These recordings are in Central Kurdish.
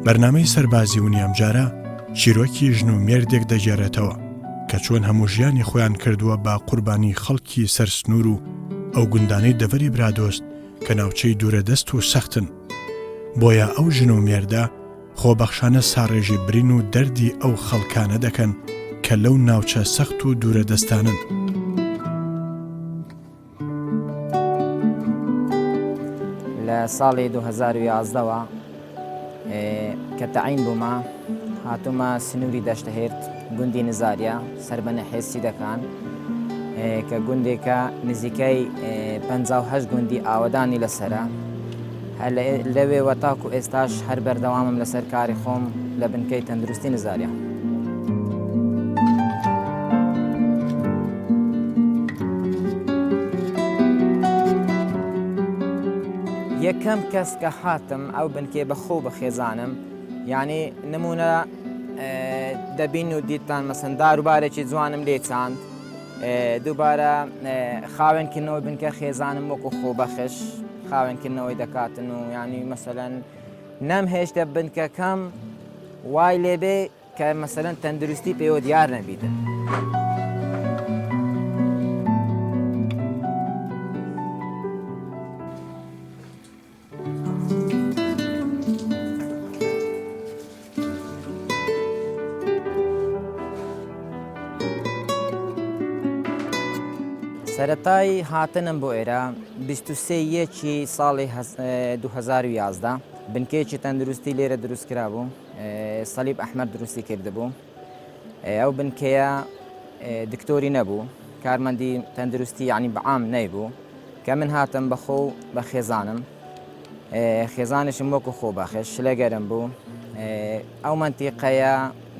بەرنامەی سەربازی ونی ئەمجارە چیرۆکی ژن و مێردێک دەژێڕێتەوە کە چۆن هەموو ژیانی خۆیان کردووە بە قوربانی خەڵکی سەرسنوور و ئەو گوندانەی دەڤەری برادۆست کە ناوچەی دوورەدەست و سەختن. بۆیە ئەو ژن و مێردە خۆبەخشانە ساڕێژی برین و دەردی ئەو خەڵکانە دەکەن کە لەو ناوچە سەخت و دوورەدەستانن. لە ساڵی 2011ەوە کە تەعین بوومە هاتوومە سنووری دەشتەهێرت گوندی نزاریە سەربەنە حێسی دەکان کە گوندێکە نزیکەی 58 گوندی ئاوەدانی لەسرە. لەوێوە تاکو ئێستاش هەر بەردەوامم لەسەر کاری خۆم لە بنکەی تەندروستی نزاریە. یەکەم کەس کە هاتم ئەو بنکێ بەخۆ بەخێزانم، یعنی نمونە دەبین و دیتان مەسەن داروبارێکی جوانم لێ چاند، دووبارە خاوێنکردنەوەی بنکە خێزانم وەکو خۆبەخش خاوێنکردنەوەی دەکاتن و ینی مەسەلەن نەمهێشتە بنکەکەم وای لێبێ کە مەسەلەن تەندروستی پێوە دیار نەبیتن. سەرەتای هاتنم بۆ ئێرە 23 ساڵی 2011 بنکەیەکی تەندروستی لێرە دروستکرا بوو، سەلیب ئەحمەد دروستی کردبوو. ئەو بنکەیە دکتۆری نەبوو، کارمەندی تەندروستی یعنی بەعام نەیبوو کە من هاتم بەخۆ بە خێزانم، خێزانشم وەکو خۆبەخش لەگەرم بوو. ئەو مەنتیقەیە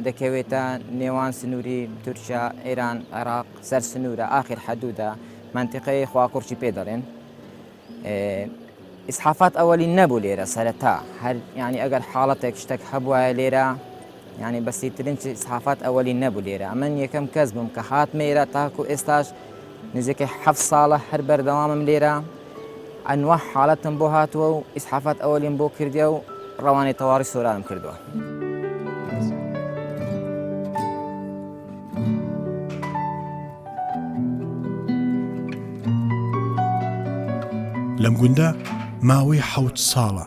دەکەوێتە نێوان سنووری تورکیا، ئێران، عێراق، سەر سنوورە ئاخر حەدوودە منتیقەی خواقورچی پێ دەڵێن. ئیسحافات ئەوەلی نەبوو لێرە سەرەتا، هەر ینی ئەگەر حاڵەتێک شتێک هەبوایە لێرە ینی بەسیترین ئیسحافات ئەوەلی نەبوو لێرە. ئەمن یەکەم کەس بووم کە هاتمە ئێرە تاکو ئێستاش نزیکەی 7 ساڵە هەر بەردەوامم لێرە ئەنوە حاڵەتم بۆ هاتووە و ئیسحافات ئەوەلیم بۆ کردیا و ڕەوانی تەواڕی سۆرانم کردووە. لەم گوندە ماوەی 7 ساڵە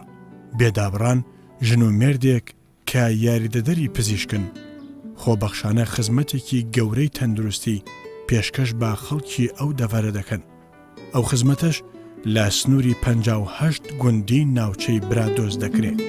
بێدابڕان ژن و مێردێک کە یاریدەدەری پزیشکن خۆبەخشانە خزمەتێکی گەورەی تەندروستی پێشکەش بە خەڵکی ئەو دەڤەرە دەکەن. ئەو خزمەتەش لە سنووری 58 گوندی ناوچەی برادۆست دەکرێت.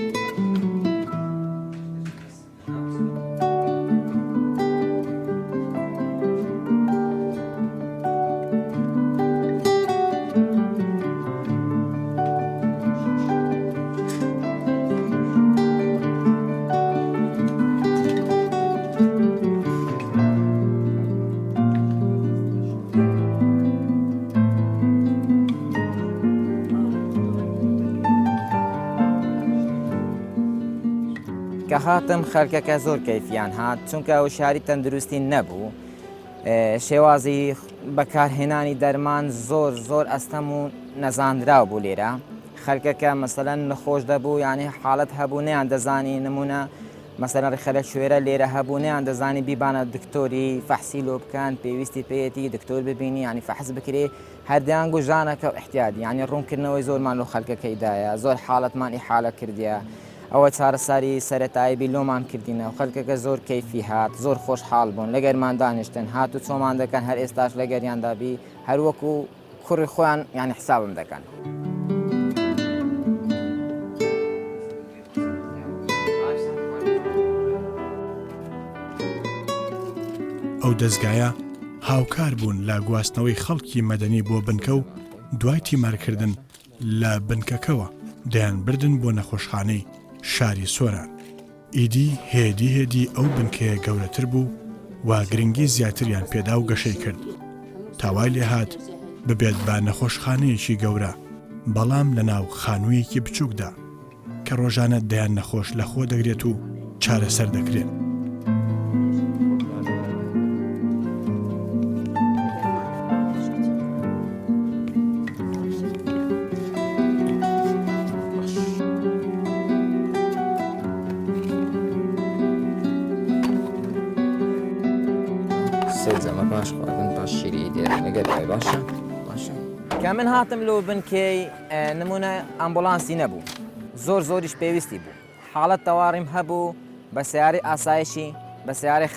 کە هاتم خەڵکەکە زۆر کەیفیان هات، چونکە ئەو شاری تەندروستی نەبوو، شێوازی بەکارهێنانی دەرمان زۆر ئەستەم و نەزانراو بوو لێرە. خەڵکەکە مەسەلەن نەخۆش دەبوو، یعنی حاڵەت هەبوو نەیان دەزانی، نمونە مەسەلەن ڕخەلە شوێرە لێرە هەبوو نەیان دەزانی بیبانە دکتۆری فەحسی لۆ بکەن، پێویستی پێیەتی دکتۆر ببینی ینی فەحس بکرێ، هەردەیان گوژانەکە و احتیاطی ینی ڕوونکردنەوەی زۆرمان لۆ خەڵکەکەیدایە، زۆر حاڵەتمان ئیحالە کردیە. ئەوە چارەساری سەرەتایبی لۆمان کردینە و خەڵکەکە زۆر کەیفی هات، زۆر خۆشحاڵ بوون، لەگەرمان دانیشتن، هات و چۆمان دەکەن، هەر ئێستاش لەگەریاندابی هەروەکو کوڕی خۆیان ینی حسابم دەکەن. ئەو دەستگایە هاوکار بوون لە گواستنەوەی خەڵکی مەدەنی بۆ بنکە و دوای تیمارکردن لە بنکەکەوە دەیان بردن بۆ نەخۆشخانەی شاری سۆران. ئیدی هێدی ئەو بنکەیە گەورەتر بوو و گرنگی زیاتریان پێدا و گەشەی کرد. تاوای لێ هات ببێت بە نەخۆشخانەیەکی گەورە، بەڵام لە ناو خانوویەکی بچووکدا کە ڕۆژانە دەیان نەخۆش لەخۆ دەگرێت و چارەسەر دەکرێت. سێ جەمە باش خواردن باش شیری دێ ئەگەر باشە باشە کە من هاتم لەو بنکەی نمونە ئەمبولانسی نەبوو زۆریش پێویستی بوو حاڵەت تەواڕیم هەبوو بە سیارەی ئاسایشی بە سیارەی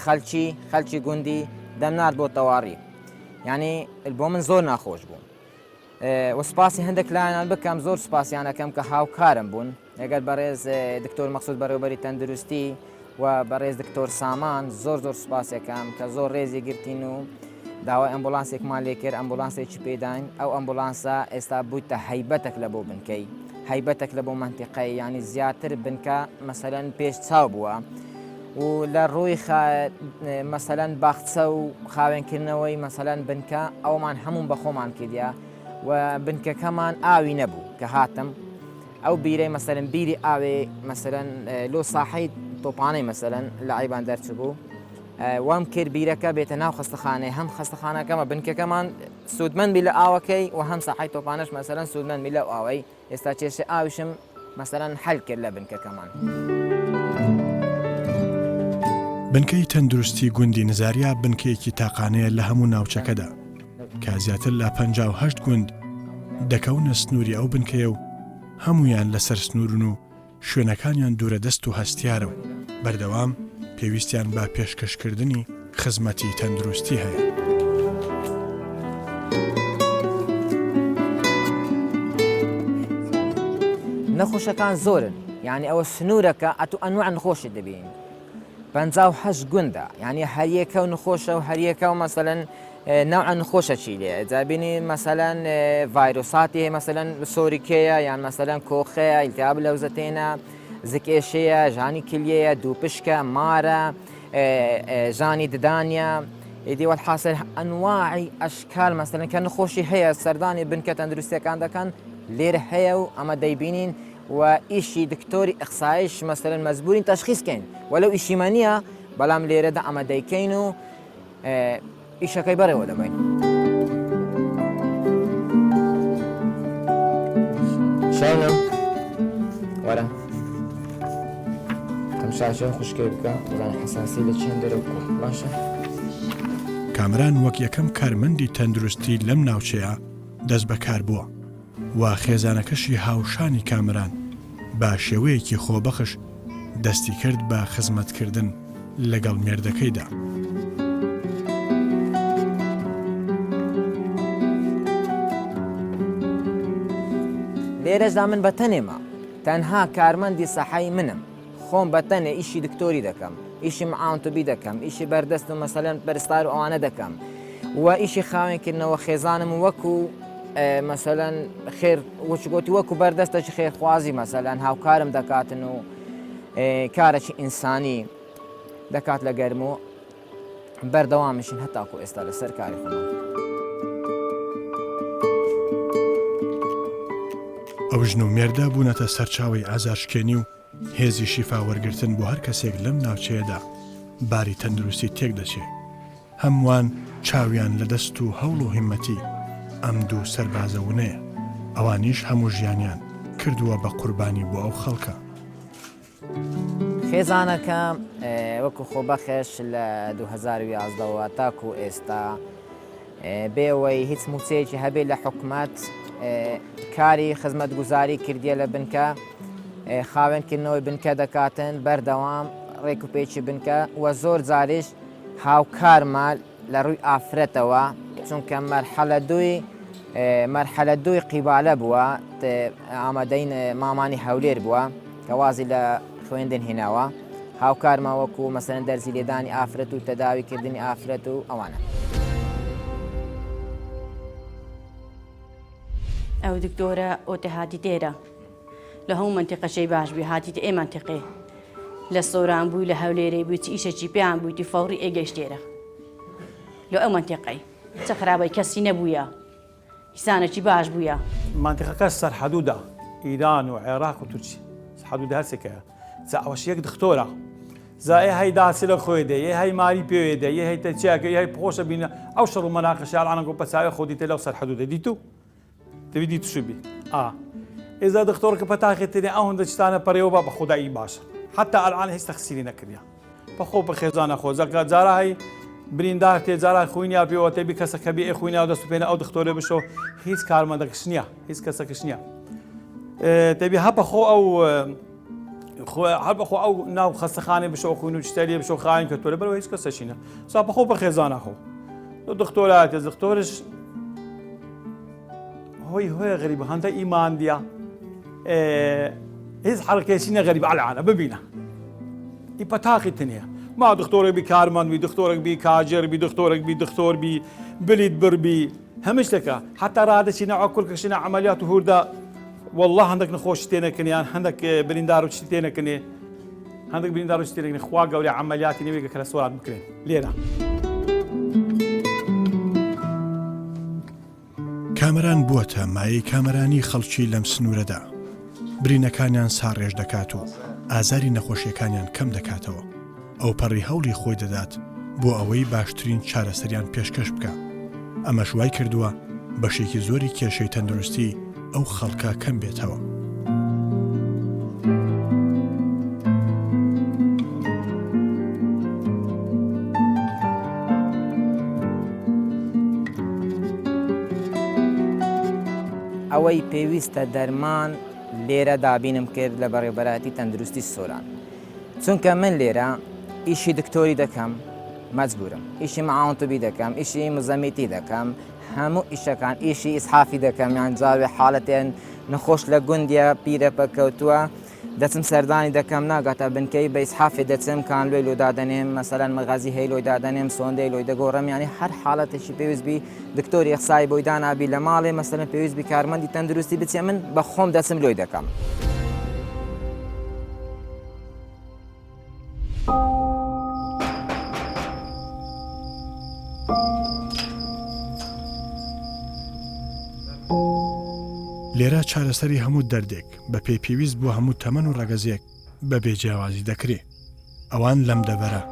خەلکی گوندی دەمنار بۆ تەواڕی یعنی بۆ من زۆر ناخۆش بوو وسپاسی هەندێک لایەنان بکەم زۆر سوپاسیانەکەم کە هاوکارم بوون ئەگەر بەڕێز دکتۆر مەقسوود بەڕێوەبەری تەندروستی و بەڕێز دکتۆر سامان زۆر سوپاسیەکەم کە زۆر ڕێزی گرتین و داوای ئەمبولانسێکمان لێ کرد ئەمبولانسێکی پێداین ئەو ئەمبولانسە ئێستا بوویتە هەیبەتێک لە بۆ بنکەی هەیبەتێک لە بۆ منتیقەی ینی زیاتر بنکە مەسەلەن پێش چاو بووە و لە ڕووی مەسەلەن باخچە و خاوێنکردنەوەی مەسەلەن بنکە ئەومان هەموو بە خۆمان کردیا و بنکەکەمان ئاوی نەبوو کە هاتم ئەو بیرەی مەسەلەن بیری ئاوێ مەسەلەن لۆ ساحەی تۆپانەی مەسەلەن لە عیبان دەرچبوو وام کرد بیرەکە بێتە ناو خستەخانەی هەم خستەخانەکەمە بنکەکەمان سوودمەندبی لە ئاوەکەی و هەم ساحەی تۆپانەش مەسەلەن سوودمەندبی لەو ئاوەی ئێستا کێشە ئاویشم مەسەلەن حەل کرد لە بنکەکەمان. بنکەی تەندروستی گوندی نزاریا بنکەیەکی تاقانەیە لە هەموو ناوچەکەدا کە زیاتر لە 58 گوند دەکەونە سنووری ئەو بنکەیە و هەمویان لەسەر سنوورن و شوێنەکانیان دوورەدەست و هەستیارە و بەردەوام پێویستیان بە پێشکەشکردنی خزمەتی تەندروستی هەیە. نەخۆشەکان زۆرن یعنی ئەوە سنوورەکە ئەتو ئەنواع نخۆشی دەبین 58 گوندە یعنی هەریەکە و نخۆشە و هەریەکە و مەسەلەن نوع نخۆشە چی لێ جابینی مەسەلەن ڤایرۆساتی مەسەلەن سۆریکەیە یان مەسەلەن کۆخەیە ئیلتیاب لەوزەتێنە زکێشەیە ژانی کلیەیە دووپشکە مارە ژانی ددانە ئیدی وەحاصل ئەنواعی ئەشکال مەسەلەن کە نخۆشی هەیە سەردانی بنکە تەندروستیەکان دەکەن لێرە هەیە و ئەمە دەیبینین و ئیشی دکتۆری ئەخسایش مەسەلەن مەزبورین تەشخیصکەین وەلەو ئیشیمە نییە بەڵام لێرەدا ئەمە دەیکەین و ئیشەکەی بەڕێوە دەبین. شاونم وەرە ئەم شاشە خوشکێ بکە بزانە حەساسی لە چێن دەرەوە باشە. کامران وەک یەکەم کارمەندی تەندروستی لەم ناوچەیە دەست بەکار بووە و خێزانەکەشی هاوشانی کامران بە شێوەیەکی خۆبەخش دەستی کرد بە خزمەتکردن لەگەڵ مێردەکەیدا. لێرەشدا من بەتەنێمە تەنها کارمەندی سەحای منم خۆم بەتەنێ ئیشی دکتۆری دەکەم ئیشی معاونتوبی دەکەم ئیشی بەردەست و مەسەلەن بەرستار و ئەوانە دەکەم و ئیشی خاوێنکردنەوە خێزانم وەکو مەسەلەن خێر وچگۆتی وەکو بەردەستەی خێرخوازی مەسەلەن هاوکارم دەکاتن و کارێکی ئینسانی دەکات لە گەرم و بەردەوامشین هەتاکو ئێستا لەسەر کاری خۆمان. ئەو ژن و مێردە بوونەتە سەرچاوی ئازارشکێنی و هێزی شیفا وەرگرتن بۆ هەر کەسێک لەم ناوچەیەدا باری تەندروستی تێک دەچێت. هەمووان چاویان لە دەست و هەوڵ و هیمەتی ئەم دوو سەربازەونەیە ئەوانیش هەموو ژیانیان کردووە بە قوربانی بۆ ئەو خەڵکە. خێزانەکەم وەکو خۆبەخش لە 2011 تاکو ئێستا بێەوەی هیچ موچەیەکی هەبێت لە حکومەت کاری خزمەتگوزاری کردیە لە بنکە خاوێنکردنەوەی بنکە دەکاتن بەردەوام ڕێک و پێچی بنکە و زۆر جاریش هاوکارمان لە ڕووی ئافرەتەوە چونکە مەرحەلە دوی قیبالە بووە ئامادەین مامانی هەولێر بووە کە وازی لە خوێندن هێناوە هاوکارما وەکو مەسەلەن دەرزی لێدانی ئافرەت و تەداویکردنی ئافرەت و ئەوانە. ئەو دکتۆرە ئۆتە هاتی تێرە لە هەموو منتیقەشەی باش بووی هاتیتە ئێ منتیقێ لە سۆران بووی لە هەولێرەی بووی ئیشەکی پێیان بوویتی فەوڕی ئێگەشتێرە لە ئەو منتیقەی چە خراپەی کەسی نەبوویە ئیسانێکی باش بوویە. منتیقەکە سەرحەدوودە ئیران و عێراق و تورکی سەرحەدوودە هەرسێکەیە جا ئەوەش یەک دکتۆرە زای هەی داسی لە خۆی دێ یە هەی ماری پێوێدە یە هەی تەچیاکە یە هەی پۆشە بینە ئەو شەڕ و مەناقەشیان ئەنگۆ پەچاوی خۆدیتە لەو سەرحەدوودە دیتو دەبیدی تووشبی ئێزا دکتۆرکە پەتاخێتێنێ ئەو هەندە چتانە پەرێەوە بە خودایی باشە حتا ئەلعان هیچ تەخسیری نەکردیان بەخۆ بە خێزانە خۆزەکە جارە هەی بریندار تێجاران خوینیا پێوە تێبی کەسەکە بێ خوینیا دەست پێێنە ئەو دکتۆرە بشۆ هیچ کارمەندەکەش نییە هیچ کەسەکەش نییە تێبی هەپەخۆ ئەو هەربەخۆ ئەو ناو خەستەخانێ بشۆ خوین و شتەریە بشۆ خاین کە تۆرە بەرەوە هیچ کەسەشینە ساپەخۆ بە خێزانەخۆ دکتۆراتێ دکتۆرش هۆی هۆیە غەریبە هەندە ئیمان دیە هیچ حرکێکی نەغەریب عەلعانە ببینە ئیپەتاقی تنەیە ما دکتۆرێک بی کارمەند بی دکتۆرێک بی کاجر بی دکتۆرێک بی دکتۆر بی بلیت بربی هەموو شتێکە حتا ڕادەچینە ئەو کورکەشینە عەمەلیات و هوردا والله هەندێک نەخۆشی تێنەکەنیان هەندێک بریندار و چی تێنەکەنێ هەندێک بریندار و چی تێنەکەنێ خوا گەورەی عەمەلیاتی نوێگە کە لە سوات بکرێن لێرە کامەران بووەتە مایەی کامەرانی خەڵکی لەم سنوورەدا برینەکانیان ساڕێژ دەکات و ئازاری نەخۆشیەکانیان کەم دەکاتەوە ئەو پەڕی هەوڵی خۆی دەدات بۆ ئەوەی باشترین چارەسەریان پێشکەش بکە ئەمە شوای کردووە بەشێکی زۆری کێشەی تەندروستی ئەو خەڵکە کەم بێتەوە ئەوەی پێویستە دەرمان لێرە دابینم کرد لە بەڕێوەبەراتی تەندروستی سۆران چونکە من لێرە ئیشی دکتۆری دەکەم مەجبورم ئیشی مەعاونتبی دەکەم ئیشی مزەمیتی دەکەم هەموو ئیشەکان ئیشی ئیسحافی دەکەم یان جاوێ حاڵەتێن نەخۆش لە گوندیە پیرە پەکەوتووە دەچم سەردانی دەکەم ناگاتە بنکەی بە ئیسحافێ دەچم کانلۆی لۆ دادەنێم مەسەلەن مەغازی هەی لۆی دادەنێم سۆندەی لۆی دەگۆڕم یانی هەر حاڵەتێکی پێویستبی دکتۆری قسای بۆی دانابی لە ماڵێ مەسەلەن پێویستبی کارمەندی تەندروستی بچێ من بە خۆم دەچم لۆی دەکەم لێرە چارەسەری هەموو دەردێک بە پێی پێویست بۆ هەموو تەمەن و ڕەگەزێک بە بێجیاوازی دەکرێت ئەوان لەم دەبەرە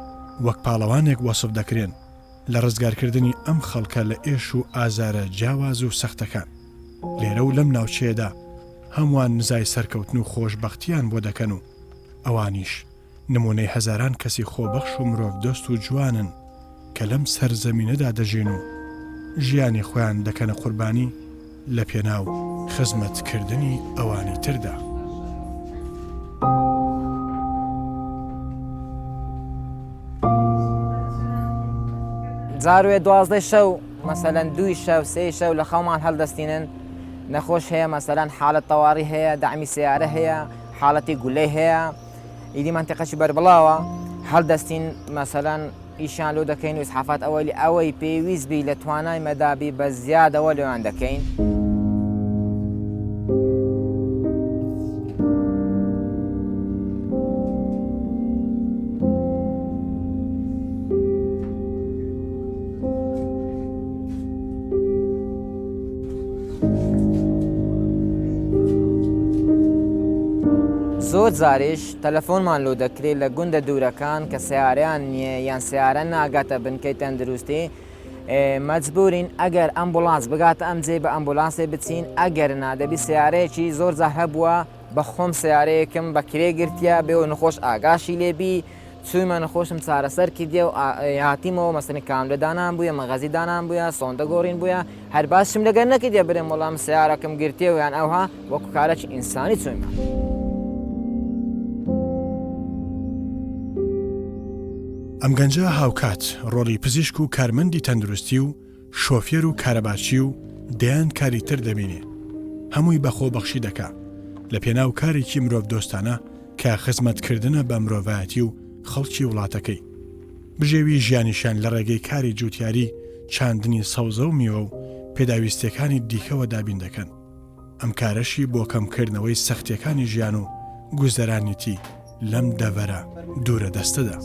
وەک پاڵەوانێک وەسف دەکرێن لە ڕزگارکردنی ئەم خەڵکە لە ئێش و ئازارە جیاواز و سەختەکان لێرە و لەم ناوچەیەدا هەمووان نزای سەرکەوتن و خۆشبەختیان بۆ دەکەن و ئەوانیش نمونەی هەزاران کەسی خۆبەخش و مرۆڤ دۆست و جوانن کە لەم سەرزەمینەدا دەژین و ژیانی خۆیان دەکەنە قوربانی لە پێناو خزمەتکردنی ئەوانی تردا. زاروێ 12 شەو مەسەلەن 2 شەو 3 شەو لە خەومان هەڵدەستینن نەخۆش هەیە مەسەلەن حاڵەت تەواڕی هەیە داعمی سیارە هەیە حاڵەتی گولەی هەیە ئیدی منتیقەشی بەربڵاوە هەڵدەستین مەسەلەن ئیشان لۆ دەکەین و ئیسحافات ئەوەی پێویست بی لە توانای مەدابی بە زیادەوە لێوان دەکەین. زۆر زاریش تەلەفۆنمان لۆ دەکرێت لە گوندە دوورەکان کە سیارەیان نییە یان سیارە ناگاتە بنکەی تەندروستی مەجبورین ئەگەر ئەمبولانس بگاتە ئەم جێ بە ئەمبولانسێ بچین ئەگەر نادەبی سیارەیەکی زۆر جار هەبووە بە خۆم سیارەیەکم بە کرێگرتیا بێ و نەخۆش ئاگاشی لێبی چوومە نەخۆشم چارەسەر کردیە و هاتیمەوە مەسەنی کاملەدانان بووە مەغەزی دانان بووە سۆندە گۆڕین بووە هەر باشم لەگەر نەکردیە برێم وەڵام سیارەکەم گرتێ و یان ئەوها وەکو کارێکی ئینسانی چوومە. ئەم گەنجە هاوکات ڕۆڵی پزیشک و کارمەندی تەندروستی و شۆفێر و کارەباچی و دەیان کاری تر دەبینێ هەمووی بەخۆ بەخشی دەکا لە پێناو کارێکی مرۆڤ دۆستانە کە خزمەتکردنە بە مرۆڤایەتی و خەڵکی وڵاتەکەی بژێوی ژیانیشان لە ڕێگەی کاری جوتیاری چاندنی سەوزە و میوە و پێداویستەکانی دیکەوە دابین دەکەن ئەم کارەشی بۆ کەمکردنەوەی سەختیەکانی ژیان و گوزەرانیتی لەم دەڤەرە دوورە دەستەدا.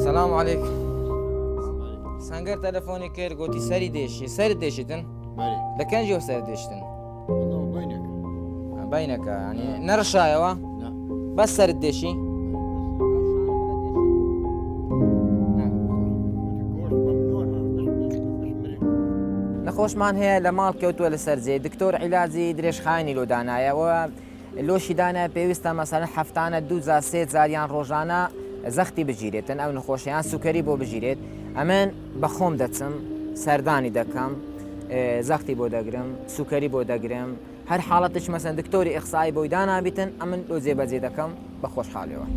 سلام علیکم. سەنگەر تەلەفۆنی کرد گوتی سەری دێشی سەرت دێشتن لە کەنجەوە سەر دێشتن بینەکە ینی نەڕشایەوە بەس سەرت دێشی نەخۆشمان هەیە لە ماڵ کەوتووە لە سەرجێ دکتۆر عیلاجی درێژخانی لۆ دانایەوە لۆشی دانە پێویستە مەسەرەن هەفتانە 2 3 جاریان ڕۆژانە زەختی بگیرێتن ئەو نەخۆشییان سوکەری بۆ بگیرێت ئەمن بەخۆم دەچم سەردانی دەکەم زەختی بۆ دەگرم سوکەری بۆ دەگرم هەر حاڵەتش مەسەن دکتۆری ئەخسایی بۆی دانابیتن ئەمن لۆ جێبەجێ دەکەم بە خۆشحاڵیەوە.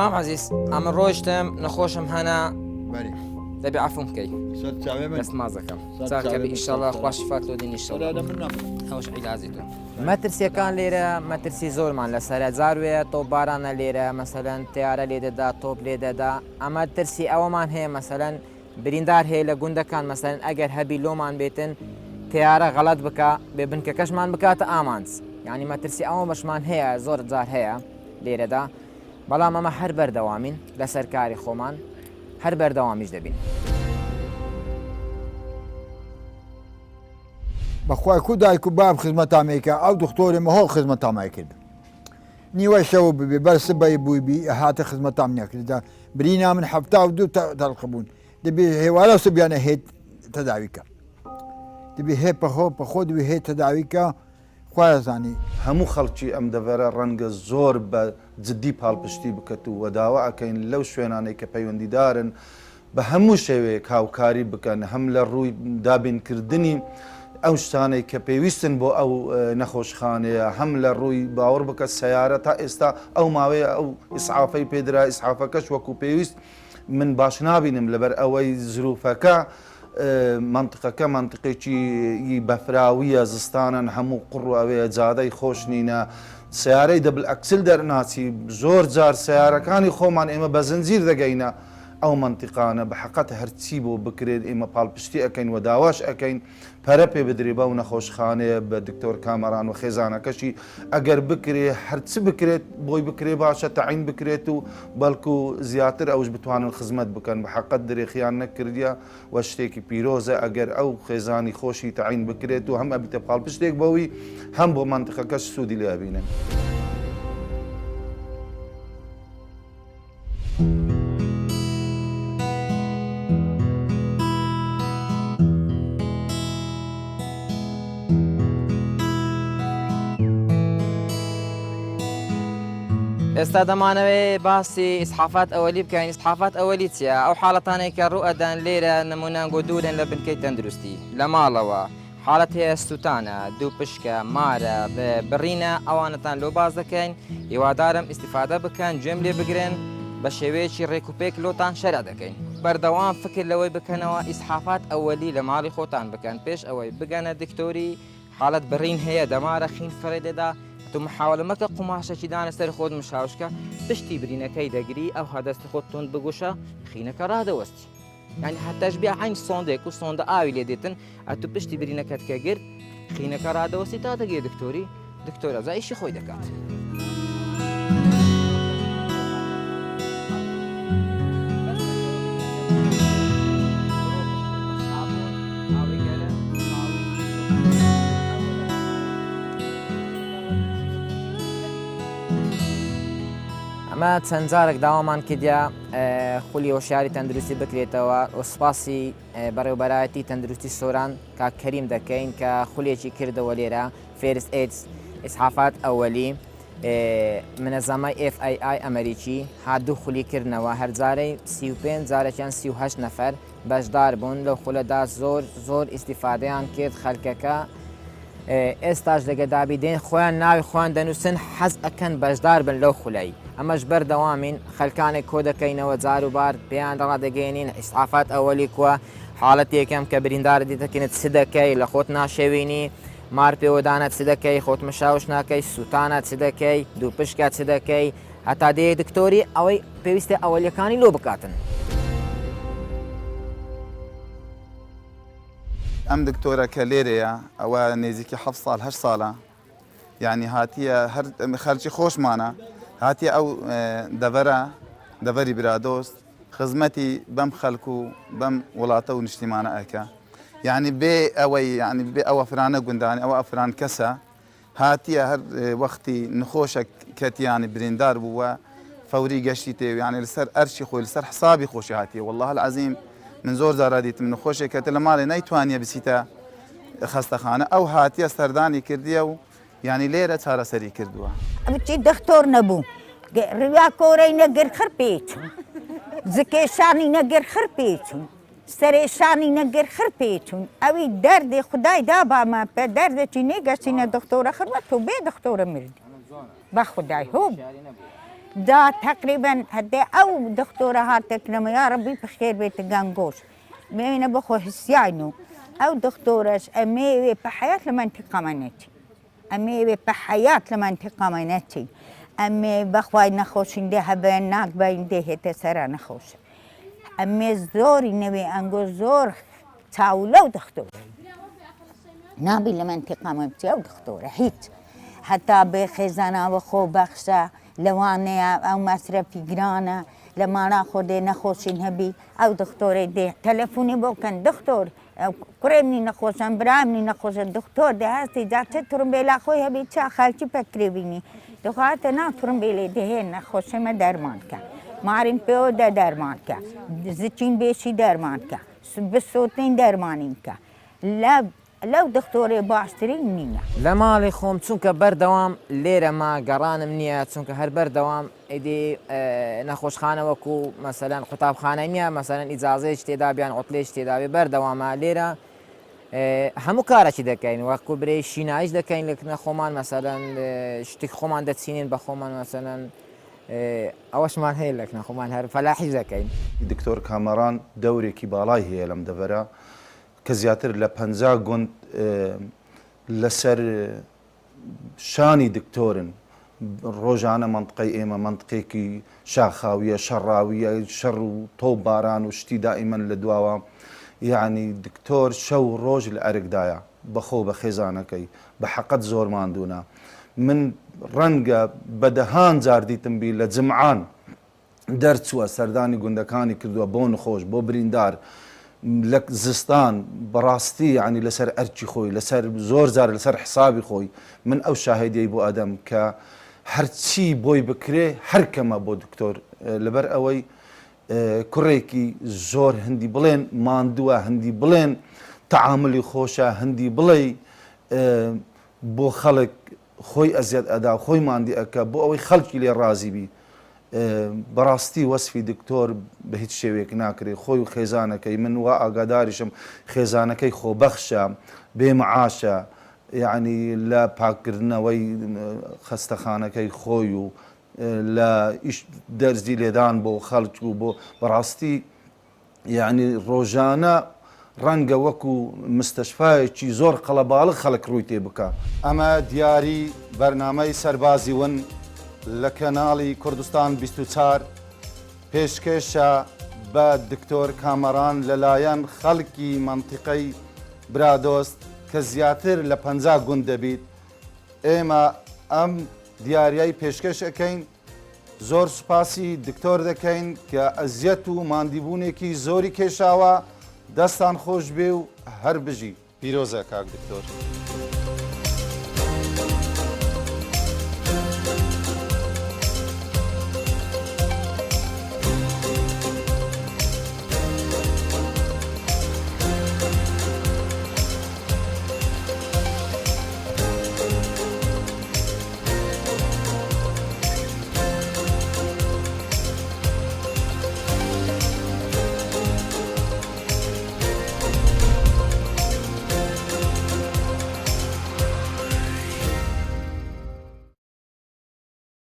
مام عزیز ئەمە ڕۆیشتم نەخۆشم هەنا دەبێ عەفوم بکەی دەست مازەکەم چاکەبی ئیشەڵا خوا شیفات لۆ دێنی ئیشەڵا ئەوش عیلازی تۆ مەترسیەکان لێرە مەترسی زۆرمان لەسەرە جاروێ تۆپبارانە لێرە مەسەلەن تیارە لێ دەدا تۆپ لێ دەدا ئەمە ترسی ئەوەمان هەیە مەسەلەن بریندار هەیە لە گوندەکان مەسەلەن ئەگەر هەبی لۆمان بێتن تیارە غەڵەت بکە بێ بنکەکەشمان بکاتە ئامانج یعنی مەترسی ئەوە بەشمان هەیە زۆر جار هەیە لێرەدا بەڵام ئەمە هەر بەردەوامین لەسەر کاری خۆمان هەر بەردەوامیش دەبین. بەخوای کو دایک و باب خزمەتامێکە ئەو دکتۆرێمە هۆڵ خزمەتامای کرد نیوە شەو ببێ بەرسبەی بووی بی هاتە خزمەتام نەکردا برینا من هەفتا و 2 تەڵق بوون دەبێ هێوارە سبیانە هێت تەداویکە دەبێ هێ پەخۆ دەبێ هێت تەداویکە خوازانی هەموو خەڵکی ئەم دەڤەرە ڕەنگە زۆر بە جددی پاڵپشتی بکەت و وەداوە ئەکەین لەو شوێنانەی کە پەیوەندیدارن بە هەموو شێوەیەک هاوکاری بکەن هەم لە ڕووی دابینکردنی ئەو شتانەی کە پێویستن بۆ ئەو نەخۆشخانەیە هەم لە ڕووی باوەڕ بکە سەیارە تا ئێستا ئەو ماوەیە ئەو ئیسعافەی پێدرا ئیسعافەکەش وەکو پێویست من باش نابینم لەبەر ئەوەی زروفەکە منطقەکە منطقێکی بەفراویە زستانن هەموو قوڕ ئەوەیە جادەی خۆش نینە سیارەی دەبل ئەکسل دەرناچی زۆر جار سیارەکانی خۆمان ئێمە بە زنجیر دەگەینە ئەو منطقانە بە حقەت هەرچی بۆ بکرێت ئێمە پاڵپشتی ئەەکەین و داواش ئەەکەین پەرە پێ بدرێ بە و نەخۆشخانەیە بە دکتۆر کامەران و خێزانەکەشی ئەگەر بکرێ هەرچ بکرێت بۆی بکرێ باشە تەعین بکرێت و بەڵکو زیاتر ئەوش بتوانن خزمەت بکەن بە حقەت درێخیان نەکردە و شتێکی پیرۆزە ئەگەر ئەو خێزانی خۆشی تەعین بکرێت و هەم ئەبیتە پاڵپشتێک بەوی هەم بۆ منطقەکەش سوودی لێ ئەبینن. ئێستا دەمانەوێت باسی ئیسحافات ئەوەلی بکەین ئیسحافات ئەوەلی چیە ئەو حاڵەتانێک کە ڕوئەدان لێرە نمونان گۆدورن لە بنکەی تەندروستی لە ماڵەوە حاڵەت هەیە سووتانە دوو پشکە مارە بڕینە ئەوانتان لۆ باز دەکەین هیوادارم ئیسیفادە بکەن گوێم لێ بگرن بە شێوەیەکی ڕێکوپێک لۆتان شەرە دەکەین بەردەوام فکر لەوەی بکەنەوە ئیسحافات ئەوەلی لە ماڵی خۆتان بکەن پێش ئەوەی بگەنە دکتۆری حاڵەت بڕین هەیە دەمارە خین فڕێدەدا تو محاولە مەکە قوماشێکی دانە سەر خۆت مشاوشکە پشتی برینەکەی دەگری ئەو هەدەستی خۆت تند بگوشە خینەکە ڕادەوەستی یعنی هەتاش بیا عین سۆندێک و سۆندە ئاوی لێ دێتن ئەتو پشتی برینەکەت کە گرت خینەکە ڕادەوەستی تا دەگێ دکتۆری دکتۆرە زایشی خۆی دەکات. ئەمە چەند جارێک داوامان کردیا خولی هۆشیاری تەندروستی بکرێتەوە و سوپاسی بەڕێوەبەرایەتی تەندروستی سۆران کاک کەریم دەکەین کە خولێکی کردەوە لێرە فێرست ئێدز ئیسحافات ئەوەلی منەزەمای FII ئەمریکی هادوو خولیکردنەوە هەر جارەی 35 جارێکیان 38 نەفەر بەشدار بوون لەو خولەدا زۆر ئیسیفادەیان کرد خەڵکەکە ئێستاش دەگەدابی دێن خۆیان ناوی خۆیان دەنووسن حەز ئەکەن بەشدار بن لەو خولەی ئەمەش بەردەوامین خەلکانێک کۆ دەکەینەوە جار و بار پێیان ڕادەگەێنین ئیسعافات ئەوەلی کووە حاڵەت یەکەم کە بریندار دیتەکەنت چ دەکەی لە خۆت ناشێوینی مار پێوەدانە چ دەکەی خۆت مشاوش ناکەی سووتانە چ دەکەی دوو پشکە چ دەکەی هەتا دێ دکتۆری ئەوەی پێویستە ئەوەلیەکانی لۆ بکاتن. ئەم دکتۆرە کە لێرەیە ئەوە نێزیکی 7 ساڵ 8 ساڵە یعنی هاتیە هەر خەرجی خۆشمانە هاتیە ئەو دەڤەری برادۆست خزمەتی بەم خەڵکو و بەم وڵاتە و نیشتیمانە ئەکە یعنی بێ ئەوەی ینی بێ ئەوە فرانە گوندانی ئەوە ئەفران کەسە هاتیە هەر وەختی نخۆشە کەتیانی بریندار بووە فەوری گەشتی تێ یعنی لەسەر ئەرشی خۆی لەسەر حسابی خۆشی هاتیە والله العەزیم من زۆر زارا دیتم نخۆشێک کە لە ماڵێ نەیتوانیە بچیتە خەستەخانە ئەو هاتیە سەردانی کردیە و ینی لێرە چارەسەری کردووە. بچی دکتۆر نەبوو ڕیا کۆرەی نەگر خڕ پێچوو زکێشانی نەگر خڕ پێچوون سەرێشانی نەگر خڕ پێچوون ئەوی دەردێ خدای دابامە پێ دەردێکی نێگەچینە دکتۆرە خڕوە تۆ بێ دکتۆرە مردی بە خدای هۆم دا تقریبا هەدێ ئەو دکتۆرە هاتێکنەمە یا ڕەبی بەخێر بێتە گەنگۆش بێنە بخۆ حسیان و ئەو دکتۆرەش ئەمێوێ بە حەیات لە منتیقەمە نەچی ئەمێوێ بە حەیات لە منتیقەمە نەچی ئەمێ بەخوای نەخۆشیندێ هەبێن ناک بەیندێ هێتە سەرە نەخۆشە ئەمێ زۆری نەوێ ئەنگۆ زۆر چاولە و دکتۆرە نابی لە منتیقەمە بچێ ئەو دکتۆرە هیچ هەتا بێ خێزاناوە خۆ بەخشە لەوانەیە ئەو مەسرەفی گرانە لە مانا خۆدێ نەخۆشین هەبی ئەو دکتۆرەی دێ تەلەفۆنی بۆکەن دکتۆر کوڕێمنی نەخۆشن برامنی نەخۆشە دکتۆر دەهستی جا چه تورمبێلا خۆی هەبی چا خەلکی پەکرێبینی دخواتە نا تورمبێلێ دەهێن نەخۆشەمە دەرمانکە مارین پێوە دەرمانکە زیچین بێشی دەرمانکە بسۆتین دەرمانینکە لەو دکتۆرێ باشترین نییە لە ماڵی خۆم چونکە بەردەوام لێرەما گەڕانم نییە چونکە هەر بەردەوام ئیدی نەخۆشخانە وەکو مەسەلەن قوتابخانە نییە مەسەلەن ئیجازەیەک تێدا بیان ئۆتلێش تێداوێ بەردەوامە لێرە هەموو کارێکی دەکەین وەکو برێ شینایش دەکەین لە نەخۆمان مەسەلەن شتێک خۆمان دەچینین بە خۆمان مەسەلەن ئەوەشمان هەیە لە نەخۆمان هەر فەلاحیش دەکەین. دکتۆر کامەران دەورێکی باڵای هەیە لەم دەڤەرە کە زیاتر لە 50 گوند لەسەر شانی دکتۆرن ڕۆژانە منطقەی ئێمە منطقێکی شاخاویە شەڕاویە شەڕ و تۆ باران و شتی دائیمەن لە دواوە یعنی دکتۆر شەو ڕۆژ لە ئەرکدایە بەخۆ بە خێزانەکەی بە حەقەت زۆر ماندوونە من ڕەنگە بەدەهان جار دیتم بی لە جمعان دەرچووە سەردانی گوندەکانی کردووە بۆ نخۆش بۆ بریندار لە زستان بەڕاستی ینی لەسەر ئەرکی خۆی لەسەر زۆر جار لەسەر حسابی خۆی من ئەو شاهدەی بۆ ئەدەم کە هەرچی بۆی بکرێ هەرکەمە بۆ دکتۆر لەبەر ئەوەی کوڕێکی زۆر هەندی بڵێن ماندووە هەندی بڵێن تەعاملی خۆشە هەندی بڵێ بۆ خەڵک خۆی ئەزیەت ئەدا خۆی ماندی ئەکە بۆ ئەوەی خەڵکی لێ ڕازی بی بەڕاستی وەسفی دکتۆر بە هیچ شێوێک ناکرێ خۆی و خێزانەکەی من وا ئاگاداریشم خێزانەکەی خۆبەخشە بێمەعاشە یعنی لە پاکردنەوەی خەستەخانەکەی خۆی و لە دەرزی لێدان بۆ خەڵک و بۆ بەڕاستی یعنی ڕۆژانە ڕەنگە وەکو مستەشفایەکی زۆر قەڵەباڵغ خەڵک ڕووی تێ بکە. ئەمە دیاری بەرنامەی سەربازی ون لە کەناڵی کوردستان 24 پێشکەشە بە دکتۆر کامەران لەلایەن خەڵکی منتیقەی برادۆست کە زیاتر لە 50 گوند دەبیت ئێمە ئەم دیاریای پێشکەش ئەەکەین زۆر سوپاسی دکتۆر دەکەین کە ئەزیەت و ماندیبوونێکی زۆری کێشاوە دەستان خۆش بێ و هەر بژی پیرۆزە کاک دکتۆر.